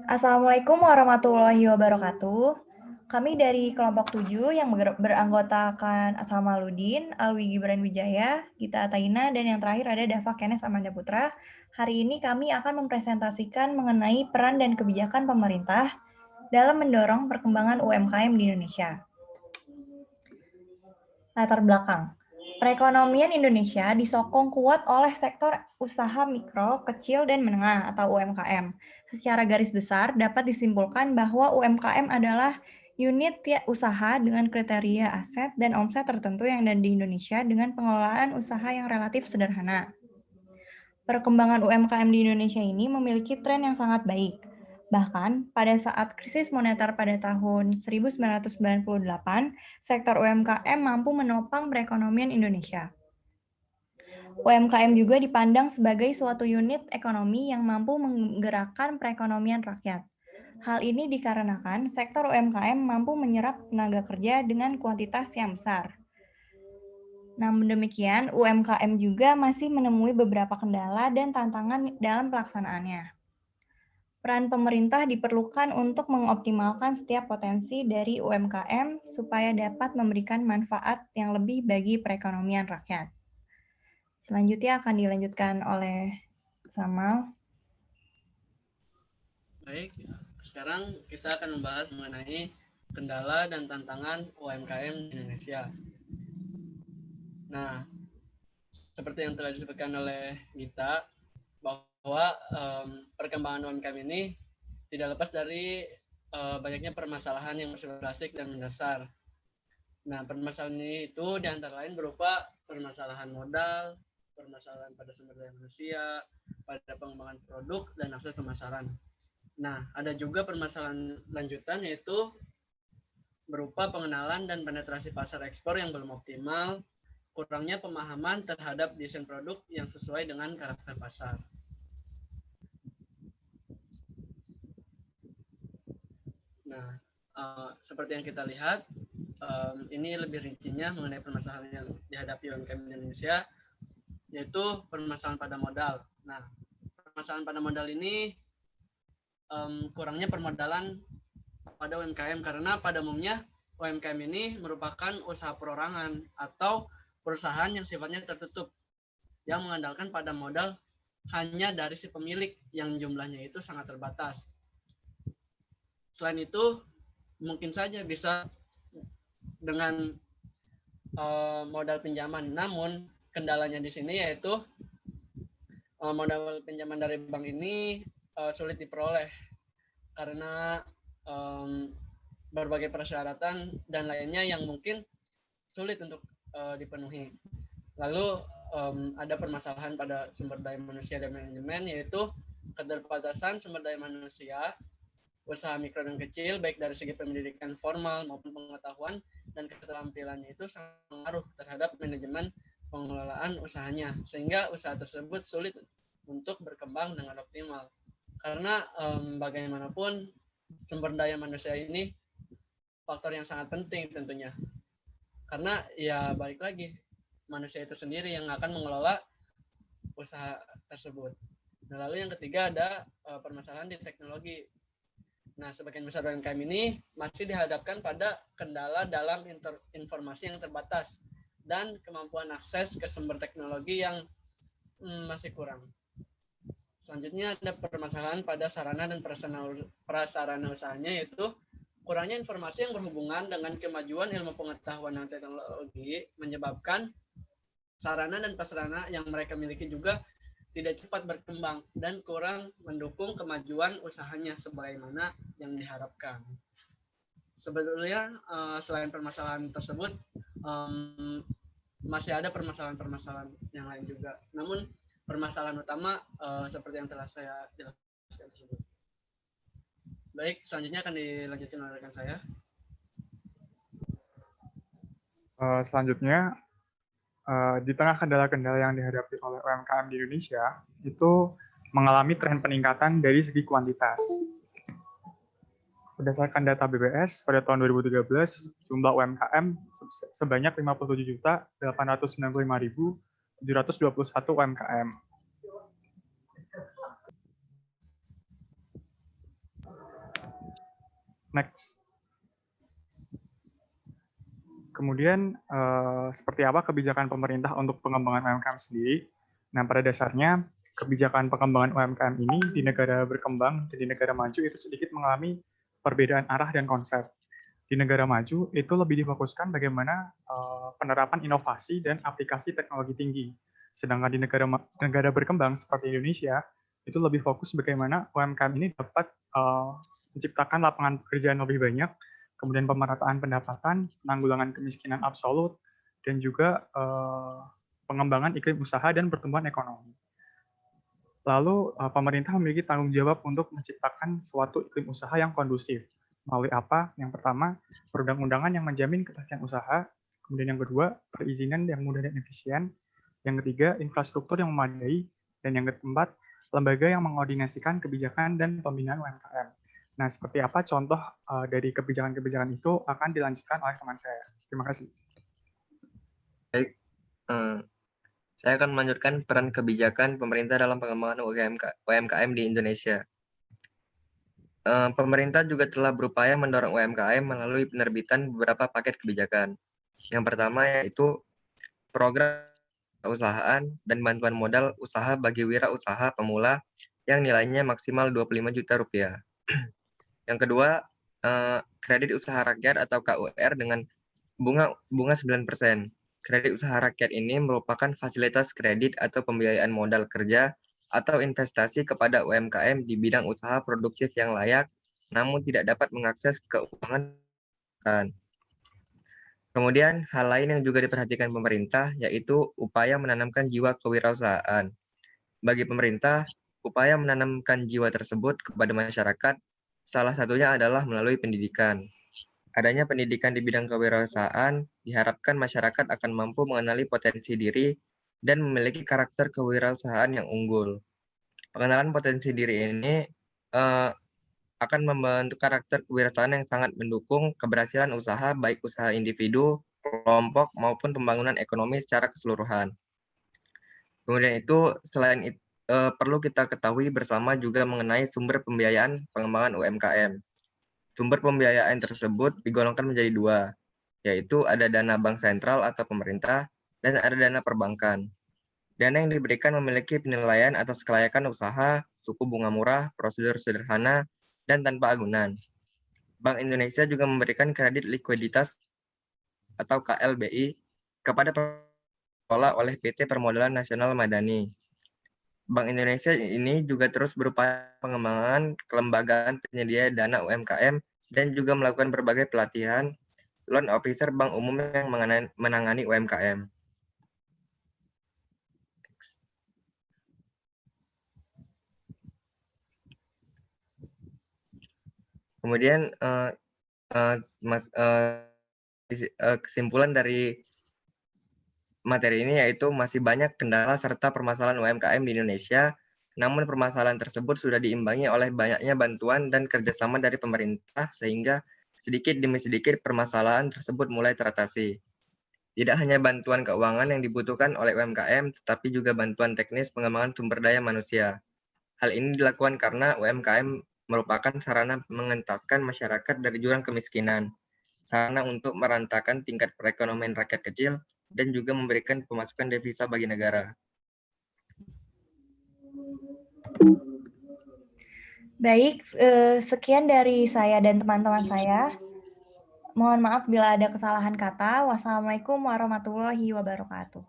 Assalamualaikum warahmatullahi wabarakatuh. Kami dari kelompok 7 yang beranggotakan Asamaluddin, Alwi Gibran Wijaya, Gita Ataina, dan yang terakhir ada Dava Kenes Amanda Putra. Hari ini kami akan mempresentasikan mengenai peran dan kebijakan pemerintah dalam mendorong perkembangan UMKM di Indonesia. Latar belakang. Perekonomian Indonesia disokong kuat oleh sektor usaha mikro, kecil, dan menengah atau UMKM. Secara garis besar dapat disimpulkan bahwa UMKM adalah unit usaha dengan kriteria aset dan omset tertentu yang ada di Indonesia dengan pengelolaan usaha yang relatif sederhana. Perkembangan UMKM di Indonesia ini memiliki tren yang sangat baik. Bahkan, pada saat krisis moneter pada tahun 1998, sektor UMKM mampu menopang perekonomian Indonesia. UMKM juga dipandang sebagai suatu unit ekonomi yang mampu menggerakkan perekonomian rakyat. Hal ini dikarenakan sektor UMKM mampu menyerap tenaga kerja dengan kuantitas yang besar. Namun demikian, UMKM juga masih menemui beberapa kendala dan tantangan dalam pelaksanaannya. Peran pemerintah diperlukan untuk mengoptimalkan setiap potensi dari UMKM supaya dapat memberikan manfaat yang lebih bagi perekonomian rakyat. Selanjutnya akan dilanjutkan oleh Samal. Baik, sekarang kita akan membahas mengenai kendala dan tantangan UMKM di Indonesia. Nah, seperti yang telah disebutkan oleh Gita, bahwa perkembangan UMKM ini tidak lepas dari banyaknya permasalahan yang bersifat basic dan mendasar. Nah, permasalahan ini itu diantara lain berupa permasalahan modal, permasalahan pada sumber daya manusia, pada pengembangan produk, dan akses pemasaran. Nah, ada juga permasalahan lanjutan yaitu berupa pengenalan dan penetrasi pasar ekspor yang belum optimal, kurangnya pemahaman terhadap desain produk yang sesuai dengan karakter pasar. Nah, seperti yang kita lihat, ini lebih rincinya mengenai permasalahan yang dihadapi UMKM Indonesia, yaitu permasalahan pada modal. Nah, permasalahan pada modal ini kurangnya permodalan pada UMKM karena pada umumnya UMKM ini merupakan usaha perorangan atau perusahaan yang sifatnya tertutup yang mengandalkan pada modal hanya dari si pemilik yang jumlahnya itu sangat terbatas. Selain itu, mungkin saja bisa dengan modal pinjaman, namun kendalanya di sini yaitu modal pinjaman dari bank ini sulit diperoleh karena berbagai persyaratan dan lainnya yang mungkin sulit untuk dipenuhi. Lalu ada permasalahan pada sumber daya manusia dan manajemen, yaitu keterbatasan sumber daya manusia usaha mikro dan kecil baik dari segi pendidikan formal maupun pengetahuan dan keterampilannya itu sangat mengaruh terhadap manajemen pengelolaan usahanya, sehingga usaha tersebut sulit untuk berkembang dengan optimal. Karena bagaimanapun sumber daya manusia ini faktor yang sangat penting tentunya. Karena ya balik lagi, manusia itu sendiri yang akan mengelola usaha tersebut. Nah, lalu yang ketiga ada permasalahan di teknologi. Nah, sebagian besar UMKM ini masih dihadapkan pada kendala dalam informasi yang terbatas dan kemampuan akses ke sumber teknologi yang masih kurang. Selanjutnya ada permasalahan pada sarana dan prasarana usahanya, yaitu kurangnya informasi yang berhubungan dengan kemajuan ilmu pengetahuan dan teknologi menyebabkan sarana dan prasarana yang mereka miliki juga tidak cepat berkembang dan kurang mendukung kemajuan usahanya sebagaimana yang diharapkan. Sebetulnya selain permasalahan tersebut masih ada permasalahan-permasalahan yang lain juga. Namun permasalahan utama seperti yang telah saya jelaskan tersebut. Baik, selanjutnya akan dilanjutkan oleh rekan saya. Selanjutnya, di tengah kendala-kendala yang dihadapi oleh UMKM di Indonesia, itu mengalami tren peningkatan dari segi kuantitas. Berdasarkan data BPS, pada tahun 2013, jumlah UMKM sebanyak 57.895.721 UMKM. Next. Kemudian, seperti apa kebijakan pemerintah untuk pengembangan UMKM sendiri? Nah, pada dasarnya, kebijakan pengembangan UMKM ini di negara berkembang dan di negara maju itu sedikit mengalami perbedaan arah dan konsep. Di negara maju, itu lebih difokuskan bagaimana penerapan inovasi dan aplikasi teknologi tinggi. Sedangkan di negara berkembang seperti Indonesia, itu lebih fokus bagaimana UMKM ini dapat menciptakan lapangan pekerjaan lebih banyak, kemudian pemerataan pendapatan, penanggulangan kemiskinan absolut, dan juga pengembangan iklim usaha dan pertumbuhan ekonomi. Lalu, pemerintah memiliki tanggung jawab untuk menciptakan suatu iklim usaha yang kondusif. Melalui apa? Yang pertama, perundang-undangan yang menjamin kepastian usaha. Kemudian yang kedua, perizinan yang mudah dan efisien. Yang ketiga, infrastruktur yang memadai. Dan yang keempat, lembaga yang mengkoordinasikan kebijakan dan pembinaan UMKM. Nah, seperti apa contoh dari kebijakan-kebijakan itu akan dilanjutkan oleh teman saya. Terima kasih. Baik, saya akan melanjutkan peran kebijakan pemerintah dalam pengembangan UMKM di Indonesia. Pemerintah juga telah berupaya mendorong UMKM melalui penerbitan beberapa paket kebijakan. Yang pertama yaitu program usahaan dan bantuan modal usaha bagi wirausaha pemula yang nilainya maksimal 25 juta rupiah. Yang kedua, kredit usaha rakyat atau KUR dengan bunga 9%. Kredit usaha rakyat ini merupakan fasilitas kredit atau pembiayaan modal kerja atau investasi kepada UMKM di bidang usaha produktif yang layak, namun tidak dapat mengakses keuangan. Kemudian, hal lain yang juga diperhatikan pemerintah yaitu upaya menanamkan jiwa kewirausahaan. Bagi pemerintah, upaya menanamkan jiwa tersebut kepada masyarakat salah satunya adalah melalui pendidikan. Adanya pendidikan di bidang kewirausahaan diharapkan masyarakat akan mampu mengenali potensi diri dan memiliki karakter kewirausahaan yang unggul. Pengenalan potensi diri ini akan membentuk karakter kewirausahaan yang sangat mendukung keberhasilan usaha, baik usaha individu, kelompok, maupun pembangunan ekonomi secara keseluruhan. Kemudian itu, selain itu, perlu kita ketahui bersama juga mengenai sumber pembiayaan pengembangan UMKM. Sumber pembiayaan tersebut digolongkan menjadi dua, yaitu ada dana bank sentral atau pemerintah, dan ada dana perbankan. Dana yang diberikan memiliki penilaian atas kelayakan usaha, suku bunga murah, prosedur sederhana, dan tanpa agunan. Bank Indonesia juga memberikan kredit likuiditas atau KLBI kepada pengelola oleh PT Permodalan Nasional Madani. Bank Indonesia ini juga terus berupaya pengembangan kelembagaan penyedia dana UMKM dan juga melakukan berbagai pelatihan loan officer bank umum yang menangani UMKM. Kemudian kesimpulan dari materi ini yaitu masih banyak kendala serta permasalahan UMKM di Indonesia, namun permasalahan tersebut sudah diimbangi oleh banyaknya bantuan dan kerjasama dari pemerintah sehingga sedikit demi sedikit permasalahan tersebut mulai teratasi. Tidak hanya bantuan keuangan yang dibutuhkan oleh UMKM, tetapi juga bantuan teknis pengembangan sumber daya manusia. Hal ini dilakukan karena UMKM merupakan sarana mengentaskan masyarakat dari jurang kemiskinan, sarana untuk merantaukan tingkat perekonomian rakyat kecil, dan juga memberikan pemasukan devisa bagi negara. Baik, sekian dari saya dan teman-teman saya. Mohon maaf bila ada kesalahan kata. Wassalamualaikum warahmatullahi wabarakatuh.